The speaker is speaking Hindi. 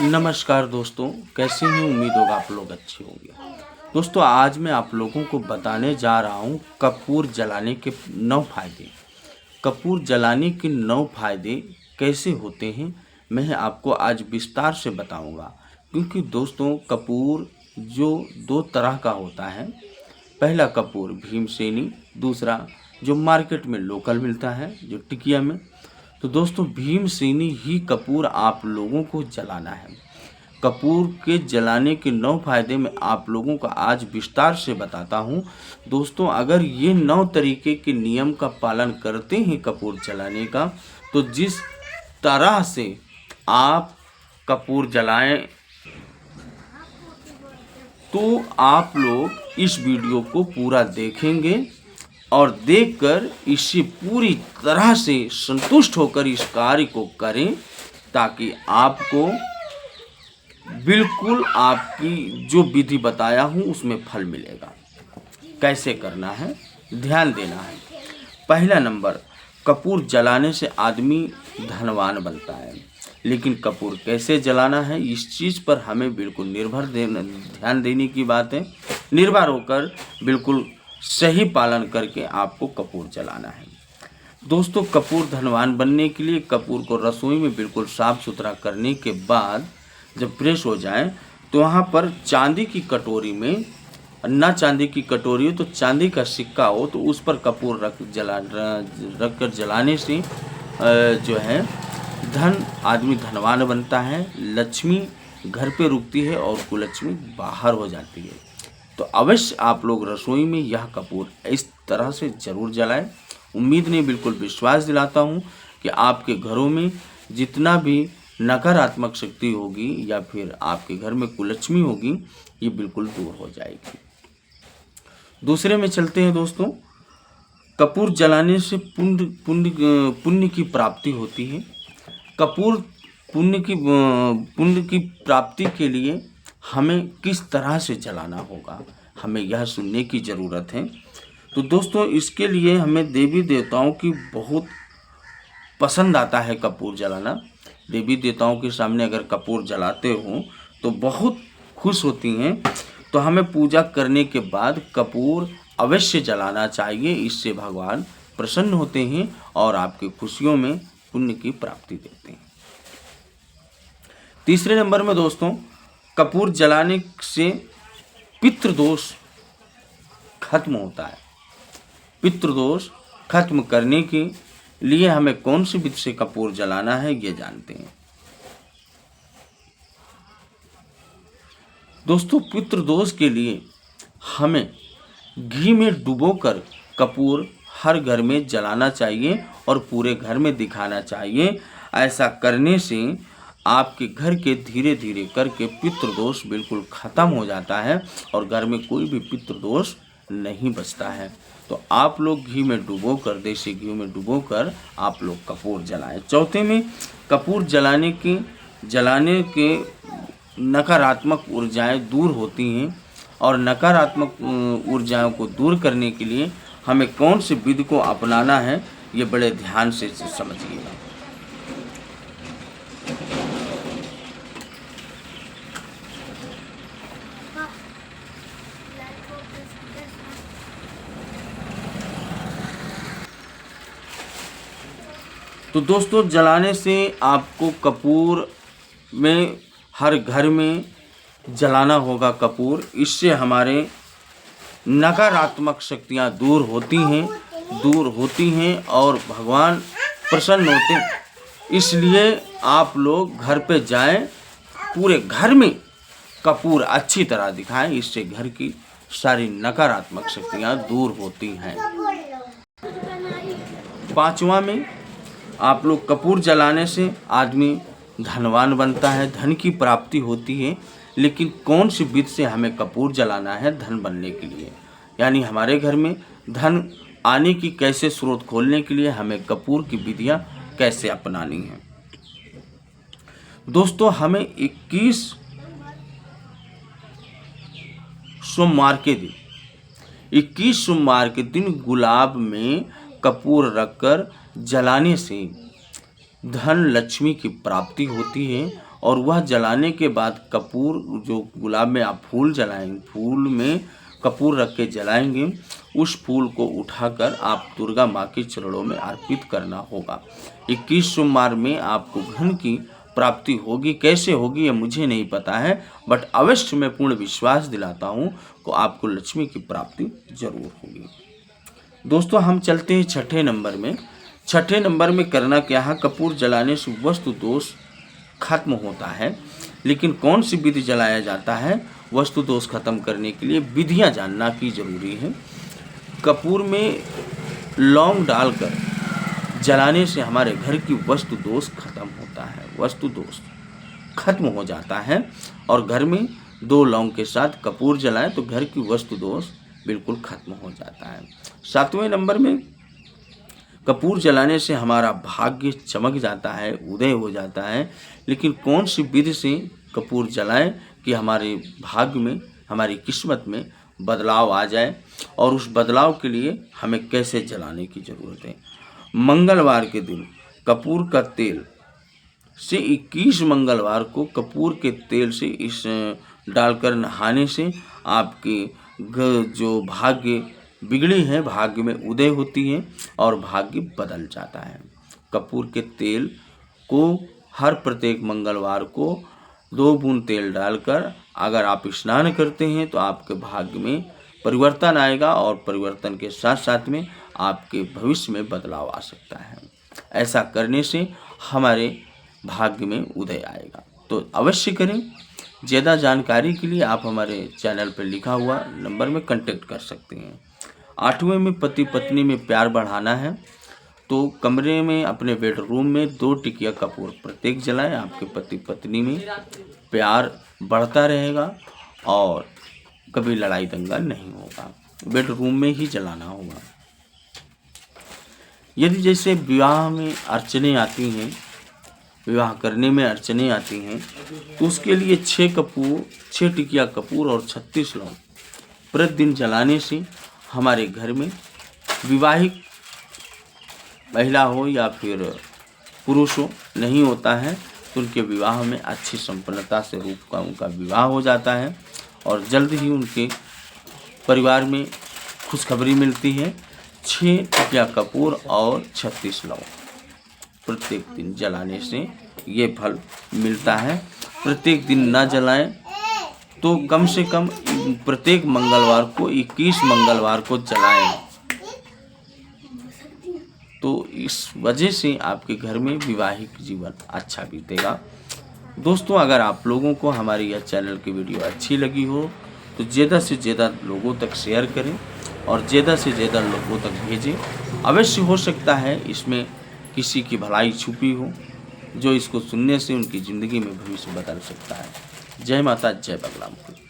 नमस्कार दोस्तों, कैसे हैं? उम्मीद होगा आप लोग अच्छे होंगे। दोस्तों, आज मैं आप लोगों को बताने जा रहा हूं कपूर जलाने के 9 फायदे। कपूर जलाने के 9 फायदे कैसे होते हैं, मैं आपको आज विस्तार से बताऊंगा। क्योंकि दोस्तों, कपूर जो 2 तरह का होता है। पहला कपूर भीमसेनी, दूसरा जो मार्केट में लोकल मिलता है, जो टिकिया में। तो दोस्तों, भीमसेनी ही कपूर आप लोगों को जलाना है। कपूर के जलाने के 9 फायदे में आप लोगों को आज विस्तार से बताता हूं। दोस्तों, अगर ये 9 तरीके के नियम का पालन करते हैं कपूर जलाने का, तो जिस तरह से आप कपूर जलाएं, तो आप लोग इस वीडियो को पूरा देखेंगे और देखकर इससे पूरी तरह से संतुष्ट होकर इस कार्य को करें, ताकि आपको बिल्कुल आपकी जो विधि बताया हूँ उसमें फल मिलेगा। कैसे करना है, ध्यान देना है। पहला नंबर, कपूर जलाने से आदमी धनवान बनता है। लेकिन कपूर कैसे जलाना है, इस चीज़ पर हमें बिल्कुल ध्यान देने की बात है। निर्भर होकर बिल्कुल सही पालन करके आपको कपूर जलाना है। दोस्तों, कपूर धनवान बनने के लिए कपूर को रसोई में बिल्कुल साफ सुथरा करने के बाद जब फ्रेश हो जाए, तो वहाँ पर चांदी की कटोरी में, ना चांदी की कटोरी हो तो चांदी का सिक्का हो, तो उस पर कपूर रख कर जलाने से जो है आदमी धनवान बनता है, लक्ष्मी घर पे रुकती है और कुलक्ष्मी बाहर हो जाती है। तो अवश्य आप लोग रसोई में यह कपूर इस तरह से ज़रूर जलाएं। उम्मीद नहीं, बिल्कुल विश्वास दिलाता हूँ कि आपके घरों में जितना भी नकारात्मक शक्ति होगी या फिर आपके घर में कुलक्ष्मी होगी, ये बिल्कुल दूर हो जाएगी। दूसरे में चलते हैं दोस्तों। कपूर जलाने से पुण्य की प्राप्ति होती है। कपूर पुण्य की प्राप्ति के लिए हमें किस तरह से जलाना होगा, हमें यह सुनने की ज़रूरत है। तो दोस्तों, इसके लिए हमें देवी देवताओं की बहुत पसंद आता है कपूर जलाना। देवी देवताओं के सामने अगर कपूर जलाते हो तो बहुत खुश होती हैं। तो हमें पूजा करने के बाद कपूर अवश्य जलाना चाहिए। इससे भगवान प्रसन्न होते हैं और आपकी खुशियों में पुण्य की प्राप्ति देते हैं। तीसरे नंबर में दोस्तों, कपूर जलाने से पितृदोष खत्म होता है। पितृदोष खत्म करने के लिए हमें कौन सी विधि से कपूर जलाना है, ये जानते हैं। दोस्तों, पितृदोष के लिए हमें घी में डुबोकर कपूर हर घर में जलाना चाहिए और पूरे घर में दिखाना चाहिए। ऐसा करने से आपके घर के धीरे धीरे करके पितृदोष बिल्कुल ख़त्म हो जाता है और घर में कोई भी पितृदोष नहीं बचता है। तो आप लोग घी में डुबोकर, देसी घी में डुबोकर आप लोग कपूर जलाएं। चौथे में, कपूर जलाने के नकारात्मक ऊर्जाएं दूर होती हैं और नकारात्मक ऊर्जाओं को दूर करने के लिए हमें कौन सी विधि को अपनाना है, ये बड़े ध्यान से समझिएगा। तो दोस्तों, जलाने से आपको कपूर में हर घर में जलाना होगा कपूर। इससे हमारे नकारात्मक शक्तियाँ दूर होती हैं और भगवान प्रसन्न होते हैं। इसलिए आप लोग घर पे जाएं, पूरे घर में कपूर अच्छी तरह दिखाएं। इससे घर की सारी नकारात्मक शक्तियाँ दूर होती हैं। पांचवा में, आप लोग कपूर जलाने से आदमी धनवान बनता है, धन की प्राप्ति होती है। लेकिन कौन सी विधि से हमें कपूर जलाना है धन बनने के लिए, यानी हमारे घर में धन आने की कैसे स्रोत खोलने के लिए हमें कपूर की विधियां कैसे अपनानी है। दोस्तों, हमें 21 सोमवार के दिन गुलाब में कपूर रखकर जलाने से धन लक्ष्मी की प्राप्ति होती है और वह जलाने के बाद कपूर, जो गुलाब में आप फूल जलाएंगे, फूल में कपूर रख के जलाएंगे, उस फूल को उठाकर आप दुर्गा माँ के चरणों में अर्पित करना होगा। 21 सोमवार में आपको धन की प्राप्ति होगी। कैसे होगी ये मुझे नहीं पता है, बट अवश्य मैं पूर्ण विश्वास दिलाता हूँ कि आपको लक्ष्मी की प्राप्ति जरूर होगी। दोस्तों हम चलते हैं छठे नंबर में। छठे नंबर में करना क्या है, कपूर जलाने से वस्तु दोष खत्म होता है। लेकिन कौन सी विधि जलाया जाता है वस्तु दोष खत्म करने के लिए, विधियां जानना की जरूरी है। कपूर में लौंग डालकर जलाने से हमारे घर की वस्तु दोष खत्म होता है, वस्तु दोष खत्म हो जाता है। और घर में 2 लौंग के साथ कपूर जलाएं तो घर की वस्तु दोष बिल्कुल खत्म हो जाता है। 7वें नंबर में कपूर जलाने से हमारा भाग्य चमक जाता है, उदय हो जाता है। लेकिन कौन सी विधि से कपूर जलाएं कि हमारे भाग्य में, हमारी किस्मत में बदलाव आ जाए, और उस बदलाव के लिए हमें कैसे जलाने की ज़रूरत है। मंगलवार के दिन कपूर का तेल से 21 मंगलवार को कपूर के तेल से इस डालकर नहाने से आपके जो भाग्य बिगड़ी है, भाग्य में उदय होती है और भाग्य बदल जाता है। कपूर के तेल को हर प्रत्येक मंगलवार को 2 बूंद तेल डालकर अगर आप स्नान करते हैं तो आपके भाग्य में परिवर्तन आएगा, और परिवर्तन के साथ साथ में आपके भविष्य में बदलाव आ सकता है। ऐसा करने से हमारे भाग्य में उदय आएगा, तो अवश्य करें। ज़्यादा जानकारी के लिए आप हमारे चैनल पर लिखा हुआ नंबर में कांटेक्ट कर सकते हैं। 8वें में पति पत्नी में प्यार बढ़ाना है तो कमरे में, अपने बेडरूम में 2 टिकिया कपूर प्रत्येक जलाएं। आपके पति पत्नी में प्यार बढ़ता रहेगा और कभी लड़ाई दंगा नहीं होगा। बेडरूम में ही जलाना होगा। यदि जैसे विवाह में अड़चने आती हैं, विवाह करने में अड़चने आती हैं, तो उसके लिए 6 टिकिया कपूर और 36 लौंग प्रतिदिन जलाने से हमारे घर में विवाहित महिला हो या फिर पुरुष हो, नहीं होता है तो उनके विवाह में अच्छी संपन्नता से उनका विवाह हो जाता है और जल्द ही उनके परिवार में खुशखबरी मिलती है। 6 टिकिया कपूर और 36 लौंग प्रत्येक दिन जलाने से ये फल मिलता है। प्रत्येक दिन ना जलाएं तो कम से कम प्रत्येक मंगलवार को 21 मंगलवार को जलाएं, तो इस वजह से आपके घर में वैवाहिक जीवन अच्छा बीतेगा। दोस्तों अगर आप लोगों को हमारी यह चैनल की वीडियो अच्छी लगी हो तो ज़्यादा से ज़्यादा लोगों तक शेयर करें और ज़्यादा से ज़्यादा लोगों तक भेजें। अवश्य हो सकता है इसमें किसी की भलाई छुपी हो, जो इसको सुनने से उनकी ज़िंदगी में भविष्य बदल सकता है। जय माता, जय बगलामुखी।